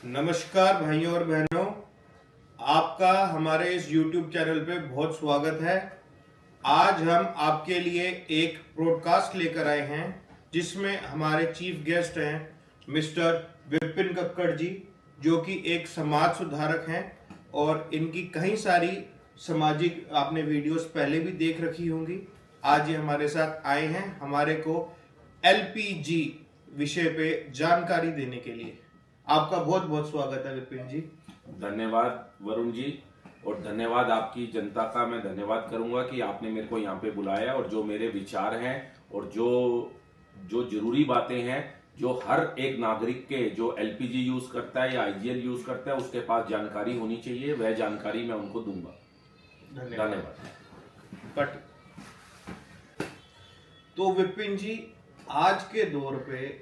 नमस्कार भाइयों और बहनों, आपका हमारे इस YouTube चैनल पे बहुत स्वागत है। आज हम आपके लिए एक ब्रॉडकास्ट लेकर आए हैं जिसमें हमारे चीफ गेस्ट हैं मिस्टर विपिन कक्कड़ जी, जो कि एक समाज सुधारक हैं और इनकी कई सारी सामाजिक आपने वीडियोस पहले भी देख रखी होंगी। आज ये हमारे साथ आए हैं हमारे को LPG विषय पे जानकारी देने के लिए। आपका बहुत बहुत स्वागत है विपिन जी। धन्यवाद वरुण जी, और धन्यवाद आपकी जनता का मैं धन्यवाद करूंगा कि आपने मेरे को यहाँ पे बुलाया और जो मेरे विचार हैं और जो जरूरी बातें हैं जो हर एक नागरिक के जो LPG यूज करता है या IGL यूज करता है उसके पास जानकारी होनी चाहिए, वह जानकारी मैं उनको दूंगा। धन्यवाद। तो विपिन जी, आज के दौर पे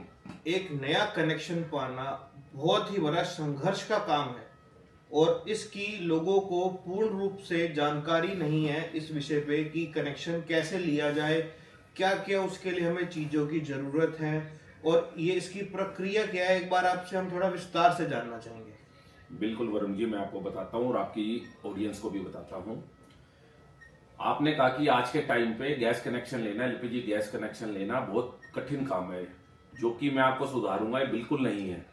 एक नया कनेक्शन पाना बहुत ही बड़ा संघर्ष का काम है और इसकी लोगों को पूर्ण रूप से जानकारी नहीं है इस विषय पे कि कनेक्शन कैसे लिया जाए, क्या क्या उसके लिए हमें चीजों की जरूरत है और ये इसकी प्रक्रिया क्या है। एक बार आपसे हम थोड़ा विस्तार से जानना चाहेंगे। बिल्कुल वरुण जी, मैं आपको बताता हूँ और आपकी ऑडियंस को भी बताता हूँ। आपने कहा कि आज के टाइम पे गैस कनेक्शन लेना, LPG गैस कनेक्शन लेना बहुत कठिन काम है, जो कि मैं आपको सुधारूंगा, ये बिल्कुल नहीं है।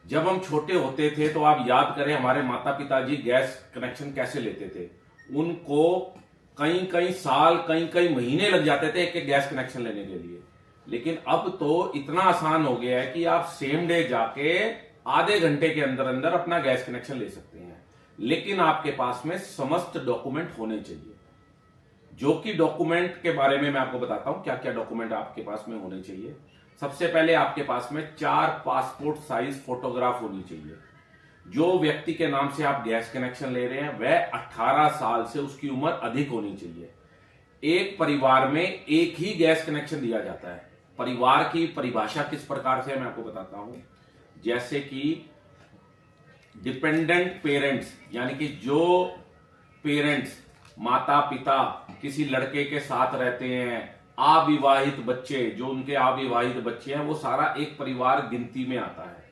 जब हम छोटे होते थे तो आप याद करें हमारे माता पिताजी गैस कनेक्शन कैसे लेते थे। उनको कई कई साल कई कई महीने लग जाते थे एक गैस कनेक्शन लेने के लिए। लेकिन अब तो इतना आसान हो गया है कि आप सेम डे जाके आधे घंटे के अंदर अंदर अपना गैस कनेक्शन ले सकते हैं। लेकिन आपके पास में समस्त डॉक्यूमेंट होने चाहिए, जो कि डॉक्यूमेंट के बारे में मैं आपको बताता हूं क्या क्या डॉक्यूमेंट आपके पास में होने चाहिए। सबसे पहले आपके पास में 4 पासपोर्ट साइज फोटोग्राफ होनी चाहिए। जो व्यक्ति के नाम से आप गैस कनेक्शन ले रहे हैं वह 18 साल से उसकी उम्र अधिक होनी चाहिए। एक परिवार में एक ही गैस कनेक्शन दिया जाता है। परिवार की परिभाषा किस प्रकार से मैं आपको बताता हूं। जैसे कि डिपेंडेंट पेरेंट्स, यानी कि जो पेरेंट्स माता पिता किसी लड़के के साथ रहते हैं, अविवाहित बच्चे, जो उनके अविवाहित बच्चे हैं, वो सारा एक परिवार गिनती में आता है।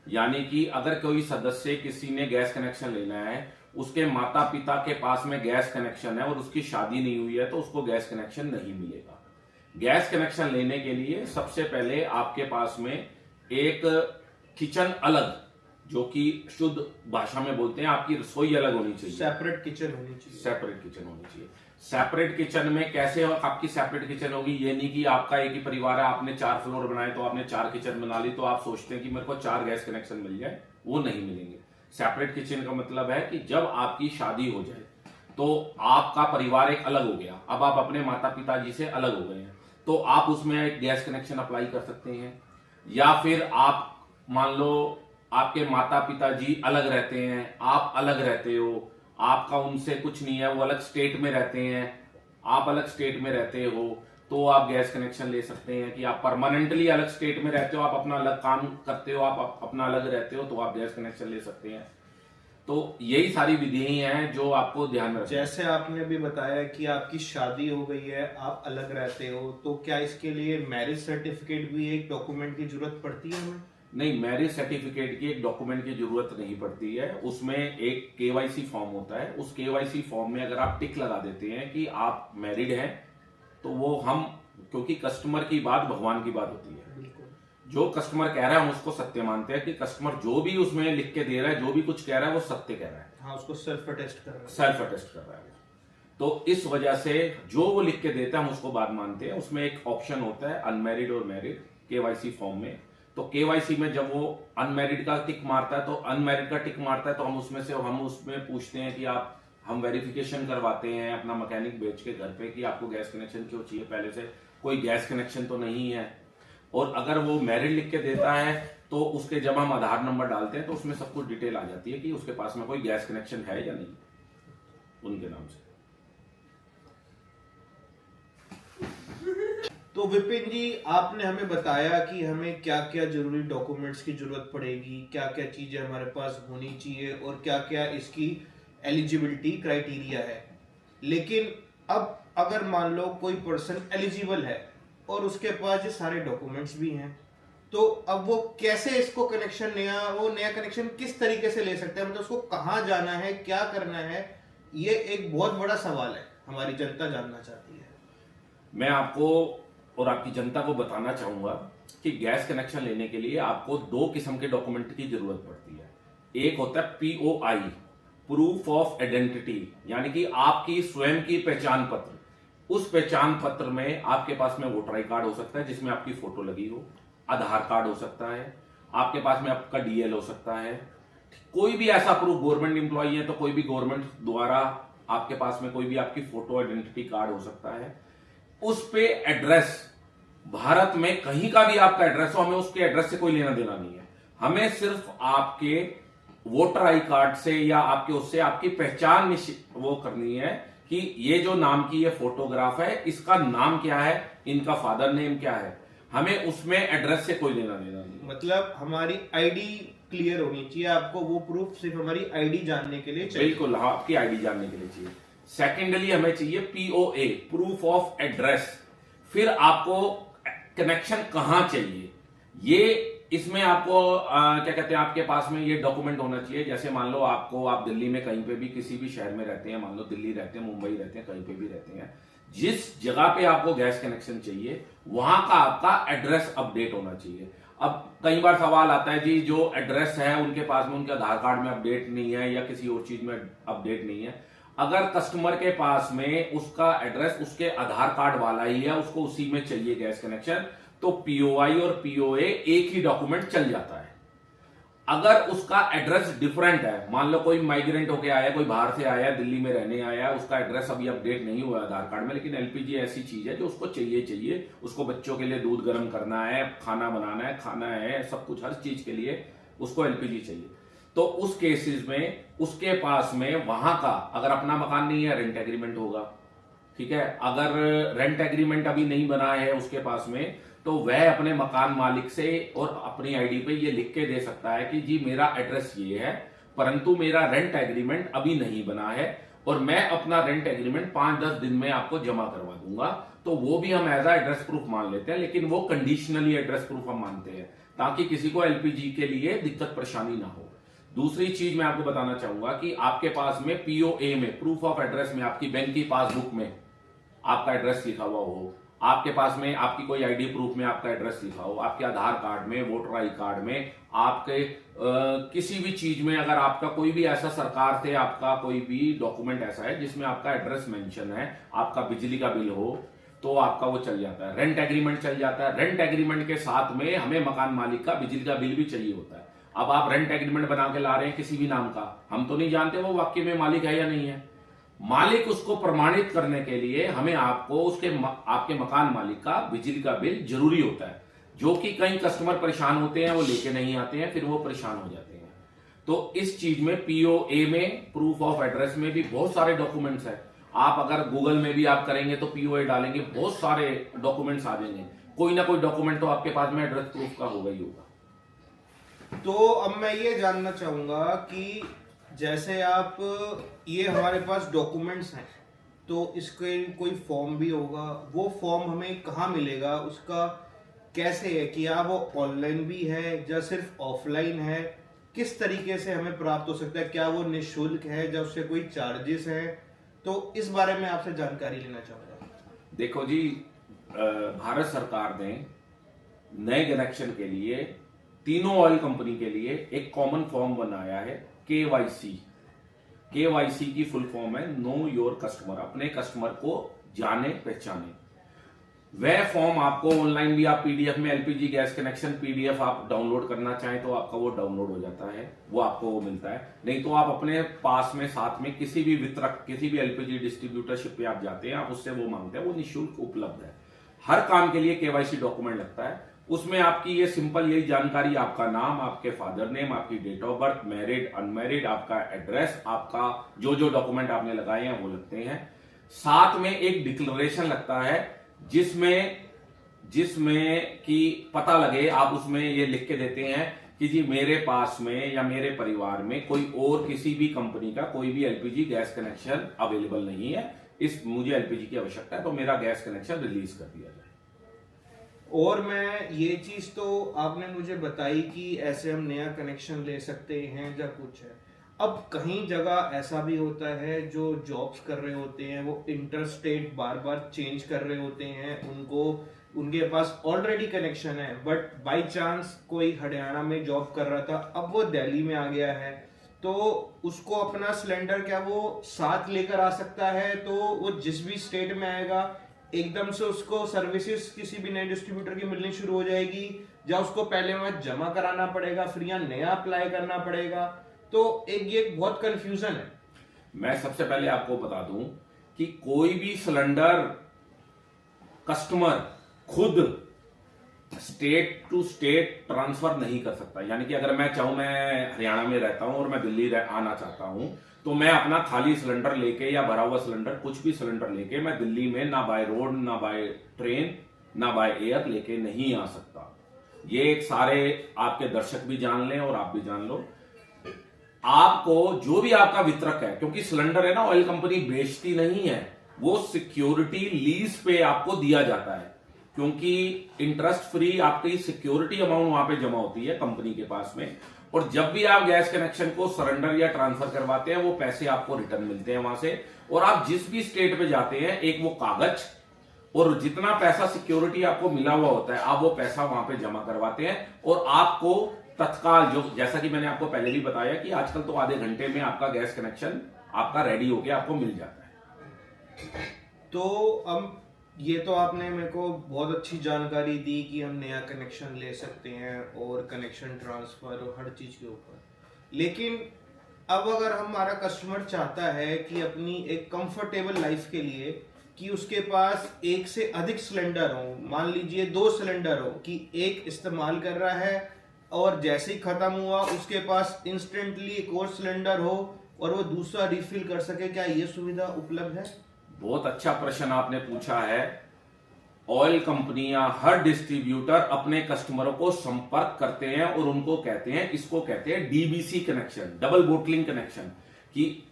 यानी कि अगर कोई सदस्य किसी ने गैस कनेक्शन लेना है, उसके माता पिता के पास में गैस कनेक्शन है और उसकी शादी नहीं हुई है, तो उसको गैस कनेक्शन नहीं मिलेगा। गैस कनेक्शन लेने के लिए सबसे पहले आपके पास में एक किचन अलग, जो कि शुद्ध भाषा में बोलते हैं, आपकी रसोई अलग होनी चाहिए। सेपरेट किचन होनी चाहिए। सेपरेट किचन होनी चाहिए। सेपरेट किचन में कैसे आपकी सेपरेट किचन होगी, ये नहीं कि आपका एक ही परिवार है, आपने 4 फ्लोर बनाए तो आपने 4 किचन बना ली, तो आप सोचते हैं कि मेरे को 4 गैस कनेक्शन मिल जाए, वो नहीं मिलेंगे। सेपरेट किचन का मतलब है कि जब आपकी शादी हो जाए तो आपका परिवार एक अलग हो गया, अब आप अपने माता पिताजी से अलग हो गए हैं, तो आप उसमें एक गैस कनेक्शन अप्लाई कर सकते हैं। या फिर आप मान लो आपके माता पिताजी अलग रहते हैं, आप अलग रहते हो, आपका उनसे कुछ नहीं है, वो अलग स्टेट में रहते हैं, आप अलग स्टेट में रहते हो, तो आप गैस कनेक्शन ले सकते हैं। कि आप परमानेंटली अलग स्टेट में रहते हो, आप अपना अलग काम करते हो, आप अपना अलग रहते हो, तो आप गैस कनेक्शन ले सकते हैं। तो यही सारी विधियां हैं जो आपको ध्यान में रखना है। जैसे आपने भी बताया कि आपकी शादी हो गई है, आप अलग रहते हो, तो क्या इसके लिए मैरिज सर्टिफिकेट भी एक डॉक्यूमेंट की जरूरत पड़ती है हमें? नहीं, मैरिज सर्टिफिकेट की एक डॉक्यूमेंट की जरूरत नहीं पड़ती है। उसमें एक KYC फॉर्म होता है। उस KYC फॉर्म में अगर आप टिक लगा देते हैं कि आप मैरिड हैं, तो वो हम, क्योंकि कस्टमर की बात भगवान की बात होती है, जो कस्टमर कह रहा है हम उसको सत्य मानते हैं कि कस्टमर जो भी उसमें लिख के दे रहा है, जो भी कुछ कह रहा है, वो सत्य कह रहा है। हाँ, उसको सेल्फ अटेस्ट कर रहा है। सेल्फ अटेस्ट कर रहा है। तो इस वजह से जो वो लिख के देता है हम उसको बात मानते हैं। उसमें एक ऑप्शन होता है अनमैरिड और मैरिड KYC फॉर्म में। तो KYC में जब वो अनमैरिड का टिक मारता है, तो अनमैरिड का टिक मारता है, तो हम उसमें पूछते हैं कि हम वेरिफिकेशन करवाते हैं अपना मैकेनिक भेज के घर पे कि आपको गैस कनेक्शन क्यों चाहिए, पहले से कोई गैस कनेक्शन तो नहीं है। और अगर वो मैरिड लिख के देता है तो उसके जब हम आधार नंबर डालते हैं तो उसमें सब कुछ डिटेल आ जाती है कि उसके पास में कोई गैस कनेक्शन है या नहीं उनके नाम से। तो विपिन जी, आपने हमें बताया कि हमें क्या क्या जरूरी डॉक्यूमेंट्स की जरूरत पड़ेगी, क्या क्या चीजें हमारे पास होनी चाहिए और क्या क्या इसकी एलिजिबिलिटी क्राइटेरिया है। लेकिन अब अगर मान लो कोई पर्सन एलिजिबल है और उसके पास ये सारे डॉक्यूमेंट्स भी हैं, तो अब वो कैसे इसको कनेक्शन नया कनेक्शन किस तरीके से ले सकते हैं, मतलब उसको कहाँ जाना है, क्या करना है, ये एक बहुत बड़ा सवाल है, हमारी जनता जानना चाहती है। मैं आपको और आपकी जनता को बताना चाहूंगा कि गैस कनेक्शन लेने के लिए आपको 2 किस्म के डॉक्यूमेंट की जरूरत पड़ती है। एक होता है POI, प्रूफ ऑफ आइडेंटिटी, यानी कि आपकी स्वयं की पहचान पत्र। उस पहचान पत्र में आपके पास में वोटर आई कार्ड हो सकता है जिसमें आपकी फोटो लगी हो, आधार कार्ड हो सकता है, आपके पास में आपका DL हो सकता है, कोई भी ऐसा प्रूफ, गवर्नमेंट एम्प्लॉई है तो कोई भी गवर्नमेंट द्वारा आपके पास में कोई भी आपकी फोटो आइडेंटिटी कार्ड हो सकता है। उस पे एड्रेस, भारत में कहीं का भी आपका एड्रेस हो, हमें उसके एड्रेस से कोई लेना देना नहीं है। हमें सिर्फ आपके वोटर आई कार्ड से या आपके उससे आपकी पहचान वो करनी है कि ये जो नाम की ये फोटोग्राफ है, इसका नाम क्या है, इनका फादर नेम क्या है। हमें उसमें एड्रेस से कोई लेना देना नहीं। मतलब हमारी आईडी क्लियर होनी चाहिए, आपको वो प्रूफ सिर्फ हमारी आईडी जानने के लिए चाहिए। बिल्कुल, हाँ, आपकी आईडी जानने के लिए चाहिए। सेकेंडली हमें चाहिए POA, प्रूफ ऑफ एड्रेस। फिर आपको कनेक्शन कहां चाहिए, ये इसमें आपको क्या कहते हैं, आपके पास में ये डॉक्यूमेंट होना चाहिए। जैसे मान लो आप दिल्ली में कहीं पे भी किसी भी शहर में रहते हैं, मान लो दिल्ली रहते हैं, मुंबई रहते हैं, कहीं पे भी रहते हैं, जिस जगह पे आपको गैस कनेक्शन चाहिए वहां का आपका एड्रेस अपडेट होना चाहिए। अब कई बार सवाल आता है जी, जो एड्रेस है उनके पास में उनके आधार कार्ड में अपडेट नहीं है या किसी और चीज में अपडेट नहीं है। अगर कस्टमर के पास में उसका एड्रेस उसके आधार कार्ड वाला ही है, उसको उसी में चाहिए गैस कनेक्शन, तो POI और POA एक ही डॉक्यूमेंट चल जाता है। अगर उसका एड्रेस डिफरेंट है, मान लो कोई माइग्रेंट होके आया, कोई बाहर से आया, दिल्ली में रहने आया, उसका एड्रेस अभी अपडेट नहीं हुआ आधार कार्ड में, लेकिन LPG ऐसी चीज है जो उसको चाहिए, उसको बच्चों के लिए दूध गर्म करना है, खाना बनाना है, खाना है, सब कुछ, हर चीज के लिए उसको LPG चाहिए। तो उस केसेस में उसके पास में वहां का, अगर अपना मकान नहीं है, रेंट एग्रीमेंट होगा, ठीक है। अगर रेंट एग्रीमेंट अभी नहीं बना है उसके पास में, तो वह अपने मकान मालिक से और अपनी आईडी पे ये लिख के दे सकता है कि जी मेरा एड्रेस ये है, परंतु मेरा रेंट एग्रीमेंट अभी नहीं बना है और मैं अपना रेंट एग्रीमेंट 5-10 दिन में आपको जमा करवा दूंगा। तो वो भी हम एज एड्रेस प्रूफ मान लेते हैं, लेकिन वो कंडीशनली एड्रेस प्रूफ हम मानते हैं ताकि किसी को LPG के लिए दिक्कत परेशानी ना हो। दूसरी चीज मैं आपको बताना चाहूंगा कि आपके पास में POA में, प्रूफ ऑफ एड्रेस में, आपकी बैंक की पासबुक में आपका एड्रेस लिखा हुआ हो, आपके पास में आपकी कोई आईडी प्रूफ में आपका एड्रेस लिखा हो, आपके आधार कार्ड में, वोटर आई कार्ड में, आपके किसी भी चीज में अगर आपका कोई भी ऐसा सरकार से आपका कोई भी डॉक्यूमेंट ऐसा है जिसमें आपका एड्रेस मेंशन है, आपका बिजली का बिल हो, तो आपका वो चल जाता है। रेंट एग्रीमेंट चल जाता है। रेंट एग्रीमेंट के साथ में हमें मकान मालिक का बिजली का बिल भी चाहिए होता है। अब आप रेंट एग्रीमेंट बना के ला रहे हैं किसी भी नाम का, हम तो नहीं जानते वो वाकई में मालिक है या नहीं है। मालिक उसको प्रमाणित करने के लिए हमें आपको आपके मकान मालिक का बिजली का बिल जरूरी होता है, जो कि कई कस्टमर परेशान होते हैं, वो लेके नहीं आते हैं, फिर वो परेशान हो जाते हैं। तो इस चीज में POA में, प्रूफ ऑफ एड्रेस में भी बहुत सारे डॉक्यूमेंट्स हैं। आप अगर गूगल में भी आप करेंगे तो POA डालेंगे, बहुत सारे डॉक्यूमेंट्स आ जाएंगे, कोई ना कोई डॉक्यूमेंट तो आपके पास में एड्रेस प्रूफ का होगा ही होगा। तो अब मैं ये जानना चाहूंगा कि जैसे आप, ये हमारे पास डॉक्यूमेंट्स हैं, तो इसके कोई फॉर्म भी होगा, वो फॉर्म हमें कहाँ मिलेगा, उसका कैसे है, कि या वो ऑनलाइन भी है या सिर्फ ऑफलाइन है, किस तरीके से हमें प्राप्त हो सकता है, क्या वो निःशुल्क है या उससे कोई चार्जेस है, तो इस बारे में आपसे जानकारी लेना चाहूंगा। देखो जी, भारत सरकार ने नए कनेक्शन के लिए तीनों ऑयल कंपनी के लिए एक कॉमन फॉर्म बनाया है, KYC की फुल फॉर्म है नो योर कस्टमर, अपने कस्टमर को जाने पहचाने। वह फॉर्म आपको ऑनलाइन भी, आप PDF में LPG गैस कनेक्शन PDF आप डाउनलोड करना चाहें तो आपका वो डाउनलोड हो जाता है, वो आपको वो मिलता है। नहीं तो आप अपने पास में साथ में किसी भी वितरक, किसी भी LPG डिस्ट्रीब्यूटरशिप पे आप जाते हैं, आप उससे वो मांगते हैं, वो निःशुल्क उपलब्ध है। हर काम के लिए KYC डॉक्यूमेंट लगता है। उसमें आपकी ये सिंपल यही जानकारी, आपका नाम, आपके फादर नेम, आपकी date of birth, married unmarried, आपका एड्रेस, आपका जो जो डॉक्यूमेंट आपने लगाए हैं वो लगते हैं। साथ में एक डिक्लेरेशन लगता है जिसमें कि पता लगे, आप उसमें ये लिख के देते हैं कि जी मेरे पास में या मेरे परिवार में कोई और किसी भी कंपनी का कोई भी LPG गैस कनेक्शन अवेलेबल नहीं है, मुझे LPG की आवश्यकता है, तो मेरा गैस कनेक्शन रिलीज कर दिया जाए। और मैं ये चीज तो आपने मुझे बताई कि ऐसे हम नया कनेक्शन ले सकते हैं या कुछ है। अब कहीं जगह ऐसा भी होता है जो जॉब्स कर रहे होते हैं वो इंटर स्टेट बार बार चेंज कर रहे होते हैं, उनको उनके पास ऑलरेडी कनेक्शन है, बट बाय चांस कोई हरियाणा में जॉब कर रहा था, अब वो दिल्ली में आ गया है, तो उसको अपना सिलेंडर क्या वो साथ लेकर आ सकता है? तो वो जिस भी स्टेट में आएगा एकदम से उसको सर्विसेज किसी भी नए डिस्ट्रीब्यूटर की मिलनी शुरू हो जाएगी, या उसको पहले वहां जमा कराना पड़ेगा फिर यहाँ नया अप्लाई करना पड़ेगा? तो एक ये बहुत कंफ्यूजन है। मैं सबसे पहले आपको बता दूं कि कोई भी सिलेंडर कस्टमर खुद स्टेट टू स्टेट ट्रांसफर नहीं कर सकता। यानी कि अगर मैं चाहूं, मैं हरियाणा में रहता हूं और मैं दिल्ली आना चाहता हूं, तो मैं अपना खाली सिलेंडर लेके या भरा हुआ सिलेंडर कुछ भी सिलेंडर लेके मैं दिल्ली में ना बाय रोड ना बाय ट्रेन ना बाय एयर लेके नहीं आ सकता। ये एक सारे आपके दर्शक भी जान लें और आप भी जान लो। आपको जो भी आपका वितरक है, क्योंकि सिलेंडर है ना, ऑयल कंपनी बेचती नहीं है, वो सिक्योरिटी लीज पे आपको दिया जाता है, क्योंकि इंटरेस्ट फ्री आपकी सिक्योरिटी अमाउंट वहां पे जमा होती है कंपनी के पास में। और जब भी आप गैस कनेक्शन को सरेंडर या ट्रांसफर करवाते हैं वो पैसे आपको रिटर्न मिलते हैं वहां से। और आप जिस भी स्टेट पे जाते हैं एक वो कागज और जितना पैसा सिक्योरिटी आपको मिला हुआ होता है आप वो पैसा वहां पे जमा करवाते हैं और आपको तत्काल, जो जैसा कि मैंने आपको पहले भी बताया कि आजकल तो आधे घंटे में आपका गैस कनेक्शन आपका रेडी होके आपको मिल जाता है। तो अब ये तो आपने मेरे को बहुत अच्छी जानकारी दी कि हम नया कनेक्शन ले सकते हैं और कनेक्शन ट्रांसफर और हर चीज के ऊपर, लेकिन अब अगर हमारा कस्टमर चाहता है कि अपनी एक कंफर्टेबल लाइफ के लिए कि उसके पास एक से अधिक सिलेंडर हो, मान लीजिए 2 सिलेंडर हो, कि एक इस्तेमाल कर रहा है और जैसे ही खत्म हुआ उसके पास इंस्टेंटली एक और सिलेंडर हो और वो दूसरा रिफिल कर सके, क्या ये सुविधा उपलब्ध है? बहुत अच्छा प्रश्न आपने पूछा है। ऑयल कंपनियां, हर डिस्ट्रीब्यूटर अपने कस्टमरों को संपर्क करते हैं और उनको कहते हैं, इसको कहते हैं DBC connection, double bottling connection, कि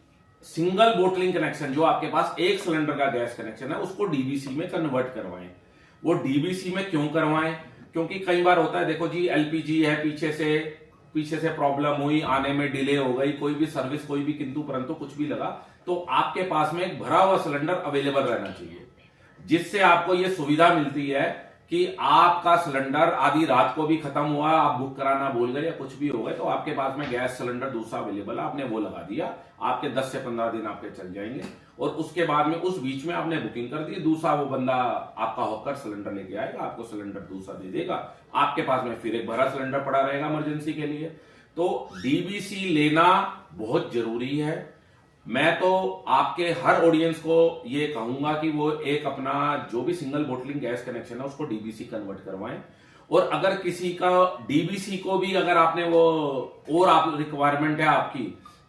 सिंगल बोटलिंग कनेक्शन जो आपके पास एक सिलेंडर का गैस कनेक्शन है उसको डीबीसी में कन्वर्ट करवाएं। वो डीबीसी में क्यों करवाएं? क्योंकि कई बार होता है, देखो जी एलपीजी है, पीछे से प्रॉब्लम हुई, आने में डिले हो गई, कोई भी सर्विस, कोई भी किंतु परंतु कुछ भी लगा, तो आपके पास में एक भरा हुआ सिलेंडर अवेलेबल रहना चाहिए, जिससे आपको यह सुविधा मिलती है कि आपका सिलेंडर आधी रात को भी खत्म हुआ, आप बुक कराना भूल गए या कुछ भी हो गए, तो आपके पास में गैस सिलेंडर दूसरा अवेलेबल है, आपने वो लगा दिया, आपके 10 से 15 दिन आपके चल जाएंगे। और उसके बाद में उस बीच में आपने बुकिंग कर दी, दूसरा वो बंदा आपका होकर सिलेंडर लेके आएगा, आपको सिलेंडर दूसरा दे देगा, आपके पास में फिर एक भरा सिलेंडर पड़ा रहेगा इमरजेंसी के लिए। तो डीबीसी लेना बहुत जरूरी है। मैं तो आपके हर ऑडियंस को ये कहूंगा कि वो एक अपना जो भी सिंगल बोटलिंग गैस कनेक्शन है उसको डीबीसी कन्वर्ट करवाएं। और अगर किसी का डीबीसी को भी अगर आपने वो और आप रिक्वायरमेंट है आपकी,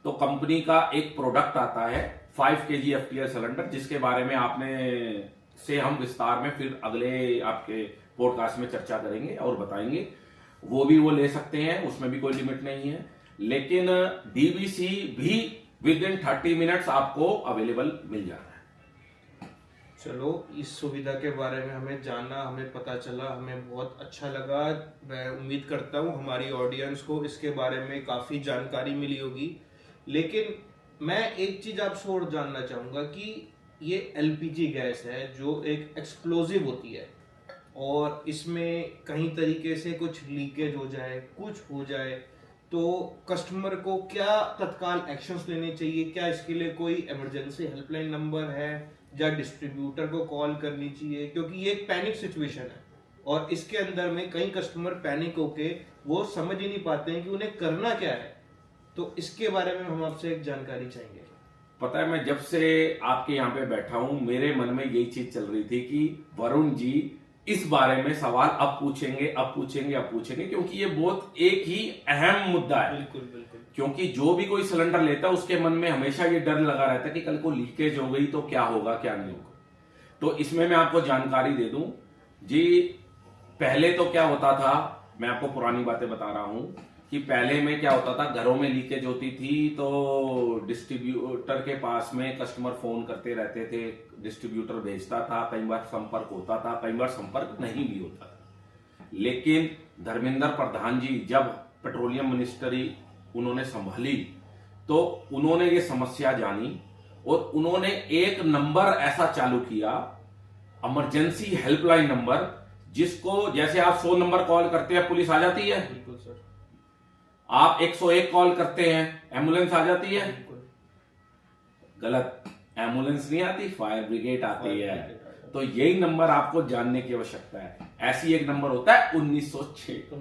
तो कंपनी का एक प्रोडक्ट आता है 5 kg FTL सिलेंडर, जिसके बारे में आपने से हम विस्तार में फिर अगले आपके पॉडकास्ट में चर्चा करेंगे और बताएंगे। वो भी वो ले सकते हैं, उसमें भी कोई लिमिट नहीं है, लेकिन डीबीसी भी विद इन 30 मिनट्स आपको अवेलेबल मिल जाता है। चलो, इस सुविधा के बारे में हमें जानना, हमें पता चला, हमें बहुत अच्छा लगा। मैं उम्मीद करता हूँ हमारी ऑडियंस को इसके बारे में काफ़ी जानकारी मिली होगी। लेकिन मैं एक चीज़ आपसे और जानना चाहूँगा कि ये एलपीजी गैस है जो एक एक्सप्लोजिव होती है और इसमें कहीं तरीके से कुछ लीकेज हो जाए, कुछ हो जाए, तो कस्टमर को क्या तत्काल एक्शंस लेने चाहिए? क्या इसके लिए कोई इमरजेंसी हेल्पलाइन नंबर है या डिस्ट्रीब्यूटर को कॉल करनी चाहिए? क्योंकि ये एक पैनिक सिचुएशन है और इसके अंदर में कई कस्टमर पैनिक होके वो समझ ही नहीं पाते हैं कि उन्हें करना क्या है। तो इसके बारे में हम आपसे एक जानकारी चाहेंगे। पता है, मैं जब से आपके यहाँ पे बैठा हूं मेरे मन में यही चीज चल रही थी कि वरुण जी इस बारे में सवाल अब पूछेंगे, क्योंकि ये बहुत एक ही अहम मुद्दा है। बिल्कुल बिल्कुल। क्योंकि जो भी कोई सिलेंडर लेता है उसके मन में हमेशा ये डर लगा रहता है कि कल को लीकेज हो गई तो क्या होगा, क्या नहीं होगा। तो इसमें मैं आपको जानकारी दे दूं जी। पहले तो क्या होता था, मैं आपको पुरानी बातें बता रहा हूं कि पहले में क्या होता था, घरों में लीकेज होती थी तो डिस्ट्रीब्यूटर के पास में कस्टमर फोन करते रहते थे, डिस्ट्रीब्यूटर भेजता था, कई बार संपर्क होता था, कई बार संपर्क नहीं भी होता था। लेकिन धर्मेंद्र प्रधान जी जब पेट्रोलियम मिनिस्ट्री उन्होंने संभाली तो उन्होंने ये समस्या जानी और उन्होंने एक नंबर ऐसा चालू किया, इमरजेंसी हेल्पलाइन नंबर, जिसको जैसे आप 100 नंबर कॉल करते हैं पुलिस आ जाती है, बिल्कुल सर। आप 101 कॉल करते हैं एम्बुलेंस आ जाती है, गलत, एम्बुलेंस नहीं आती, फायर ब्रिगेड आती है। तो यही नंबर आपको जानने की आवश्यकता है। ऐसी एक नंबर होता है 1906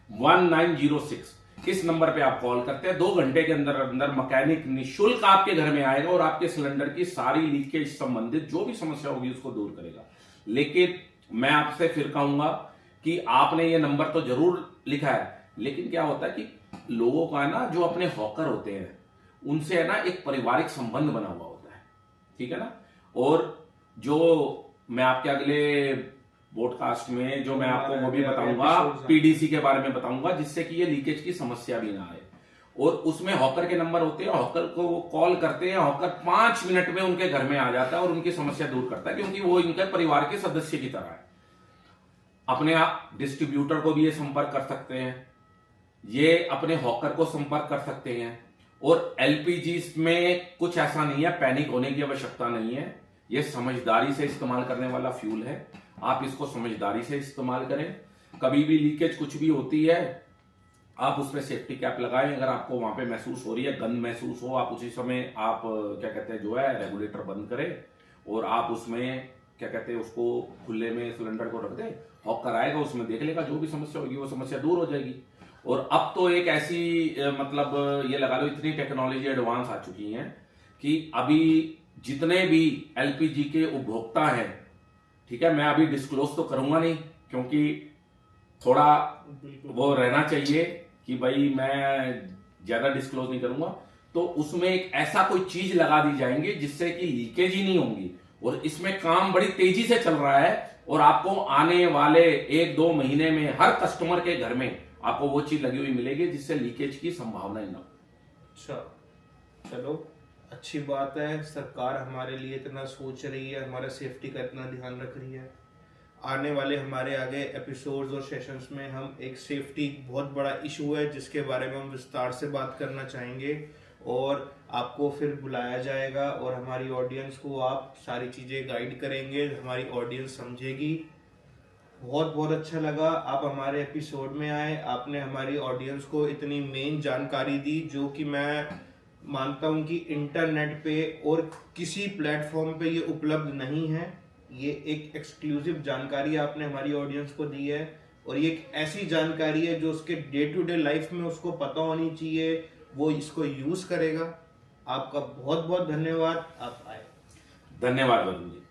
1906। इस नंबर पे आप कॉल करते हैं, 2 घंटे के अंदर अंदर मैकेनिक निशुल्क आपके घर में आएगा और आपके सिलेंडर की सारी लीकेज संबंधित जो भी समस्या होगी उसको दूर करेगा। लेकिन मैं आपसे फिर कहूंगा कि आपने ये नंबर तो जरूर लिखा है, लेकिन क्या होता है कि लोगों का ना जो अपने हॉकर होते हैं उनसे है ना एक पारिवारिक संबंध बना हुआ होता है, ठीक है ना। और जो मैं आपके अगले पॉडकास्ट में जो मैं आपको वो भी बताऊंगा, पीडीसी के बारे में बताऊंगा, जिससे कि ये लीकेज की समस्या भी ना आए। और उसमें हॉकर के नंबर होते हैं, हॉकर को वो कॉल करते हैं, हॉकर 5 मिनट में उनके घर में आ जाता है और उनकी समस्या दूर करता है, क्योंकि वो इनके परिवार के सदस्य की तरह है। अपने आप डिस्ट्रीब्यूटर को भी ये संपर्क कर सकते हैं, ये अपने हॉकर को संपर्क कर सकते हैं। और एलपीजी में कुछ ऐसा नहीं है, पैनिक होने की आवश्यकता नहीं है। ये समझदारी से इस्तेमाल करने वाला फ्यूल है, आप इसको समझदारी से इस्तेमाल करें। कभी भी लीकेज कुछ भी होती है, आप उसमें सेफ्टी कैप लगाएं। अगर आपको वहां पे महसूस हो रही है, गंध महसूस हो, आप उसी समय आप क्या कहते हैं जो है रेगुलेटर बंद करें और आप उसमें क्या कहते हैं उसको खुले में सिलेंडर को रख दें, हॉकर आएगा उसमें देख लेगा, जो भी समस्या होगी वो समस्या दूर हो जाएगी। और अब तो एक ऐसी मतलब ये लगा लो इतनी टेक्नोलॉजी एडवांस आ चुकी है कि अभी जितने भी एलपीजी के उपभोक्ता हैं, ठीक है, मैं अभी डिस्क्लोज तो करूंगा नहीं क्योंकि थोड़ा वो रहना चाहिए कि भाई मैं ज्यादा डिस्क्लोज नहीं करूंगा, तो उसमें एक ऐसा कोई चीज लगा दी जाएंगे जिससे कि लीकेज ही नहीं होंगी। और इसमें काम बड़ी तेजी से चल रहा है और आपको आने वाले 1-2 महीने में हर कस्टमर के घर में आपको वो चीज लगी हुई मिलेगी जिससे लीकेज की संभावना ही ना हो। अच्छा, चलो अच्छी बात है, सरकार हमारे लिए इतना सोच रही है, हमारा सेफ्टी का इतना ध्यान रख रही है। आने वाले हमारे आगे एपिसोड्स और सेशंस में हम एक सेफ्टी बहुत बड़ा इशू है जिसके बारे में हम विस्तार से बात करना चाहेंगे और आपको फिर बुलाया जाएगा और हमारी ऑडियंस को आप सारी चीज़ें गाइड करेंगे, हमारी ऑडियंस समझेगी। बहुत बहुत अच्छा लगा आप हमारे एपिसोड में आए, आपने हमारी ऑडियंस को इतनी मेन जानकारी दी जो कि मैं मानता हूं कि इंटरनेट पे और किसी प्लेटफॉर्म पे ये उपलब्ध नहीं है। ये एक एक्सक्लूसिव जानकारी आपने हमारी ऑडियंस को दी है और ये एक ऐसी जानकारी है जो उसके डे टू डे लाइफ में उसको पता होनी चाहिए, वो इसको यूज करेगा। आपका बहुत बहुत धन्यवाद, आप आए। धन्यवाद वरुण जी।